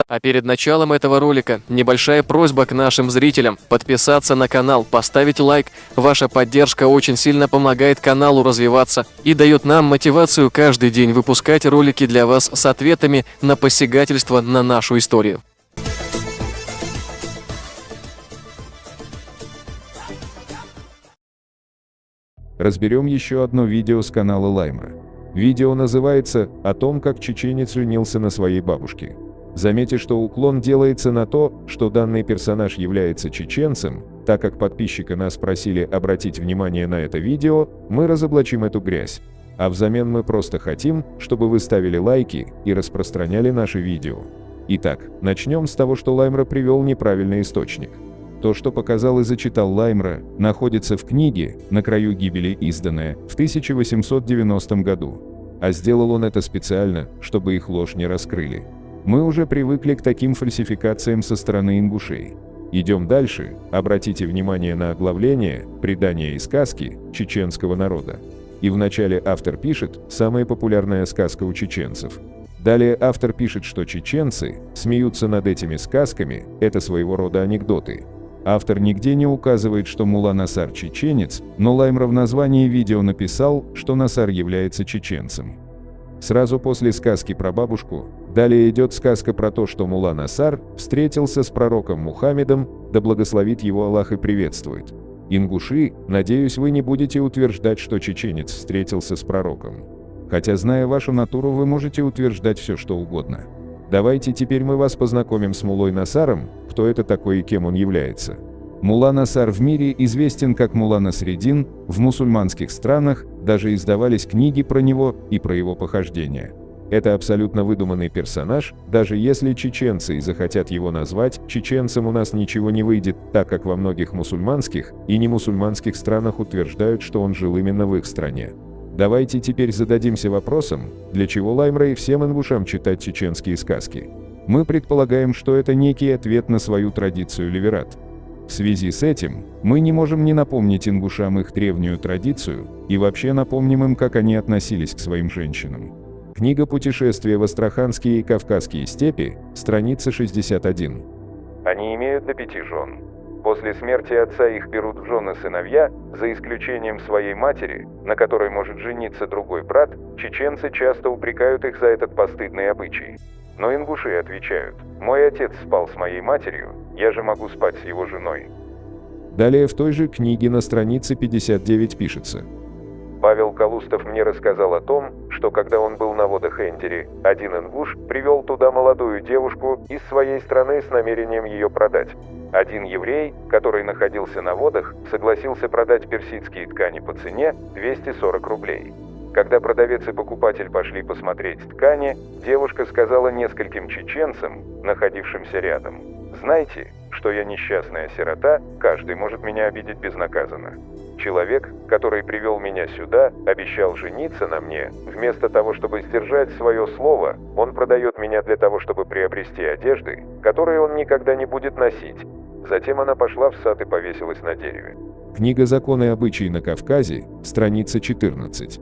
А перед началом этого ролика небольшая просьба к нашим зрителям подписаться на канал, поставить лайк. Ваша поддержка очень сильно помогает каналу развиваться и дает нам мотивацию каждый день выпускать ролики для вас с ответами на посягательство на нашу историю. Разберем еще одно видео с канала Лаймра. Видео называется «О том, как чеченец женился на своей бабушке». Заметьте, что уклон делается на то, что данный персонаж является чеченцем. Так как подписчика нас просили обратить внимание на это видео, мы разоблачим эту грязь. А взамен мы просто хотим, чтобы вы ставили лайки и распространяли наши видео. Итак, начнем с того, что Лаймра привел неправильный источник. То, что показал и зачитал Лаймра, находится в книге «На краю гибели», изданная в 1890 году. А сделал он это специально, чтобы их ложь не раскрыли. Мы уже привыкли к таким фальсификациям со стороны ингушей. Идем дальше. Обратите внимание на оглавление «Предания и сказки чеченского народа». И вначале автор пишет «Самая популярная сказка у чеченцев». Далее автор пишет, что чеченцы смеются над этими сказками, это своего рода анекдоты. Автор нигде не указывает, что Мулла Насар чеченец, но Лаймра в названии видео написал, что Насар является чеченцем. Сразу после сказки про бабушку, далее идет сказка про то, что Мулла Насар встретился с пророком Мухаммедом, да благословит его Аллах и приветствует. Ингуши, надеюсь, вы не будете утверждать, что чеченец встретился с пророком. Хотя, зная вашу натуру, вы можете утверждать все, что угодно. Давайте теперь мы вас познакомим с Муллой Насаром, кто это такой и кем он является. Мулла Насар в мире известен как Мулла Насреддин, в мусульманских странах даже издавались книги про него и про его похождения. Это абсолютно выдуманный персонаж, даже если чеченцы и захотят его назвать, чеченцам у нас ничего не выйдет, так как во многих мусульманских и немусульманских странах утверждают, что он жил именно в их стране. Давайте теперь зададимся вопросом, для чего Лаймра и всем ингушам читать чеченские сказки. Мы предполагаем, что это некий ответ на свою традицию ливерат. В связи с этим, мы не можем не напомнить ингушам их древнюю традицию, и вообще напомним им, как они относились к своим женщинам. Книга «Путешествия в Астраханские и Кавказские степи», страница 61. Они имеют до 5 жен. После смерти отца их берут в жены сыновья, за исключением своей матери, на которой может жениться другой брат. Чеченцы часто упрекают их за этот постыдный обычай. Но ингуши отвечают: «Мой отец спал с моей матерью, я же могу спать с его женой». Далее в той же книге на странице 59 пишется: Павел Калустов мне рассказал о том, что когда он был на водах Энтери, один ингуш привел туда молодую девушку из своей страны с намерением ее продать. Один еврей, который находился на водах, согласился продать персидские ткани по цене 240 рублей. Когда продавец и покупатель пошли посмотреть ткани, девушка сказала нескольким чеченцам, находившимся рядом: «Знайте, что я несчастная сирота, каждый может меня обидеть безнаказанно. Человек, который привел меня сюда, обещал жениться на мне. Вместо того, чтобы сдержать свое слово, он продает меня для того, чтобы приобрести одежды, которые он никогда не будет носить». Затем она пошла в сад и повесилась на дереве. Книга «Законы и обычаи на Кавказе», страница 14.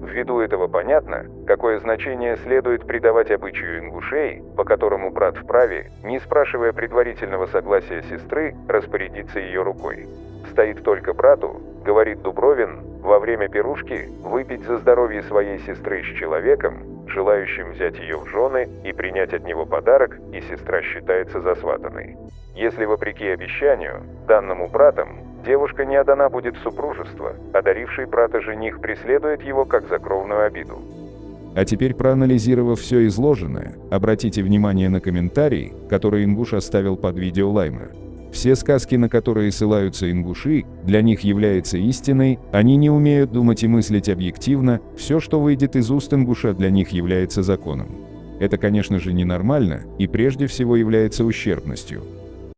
Ввиду этого понятно, какое значение следует придавать обычаю ингушей, по которому брат вправе, не спрашивая предварительного согласия сестры, распорядиться ее рукой. Стоит только брату, говорит Дубровин, во время пирушки выпить за здоровье своей сестры с человеком, желающим взять ее в жены и принять от него подарок, и сестра считается засватанной. Если вопреки обещанию, данному братом, девушка не отдана будет в супружество, одаривший брата жених преследует его как за кровную обиду. А теперь, проанализировав все изложенное, обратите внимание на комментарий, который ингуш оставил под видео Лаймра. Все сказки, на которые ссылаются ингуши, для них являются истиной, они не умеют думать и мыслить объективно, все, что выйдет из уст ингуша, для них является законом. Это, конечно же, ненормально и прежде всего является ущербностью.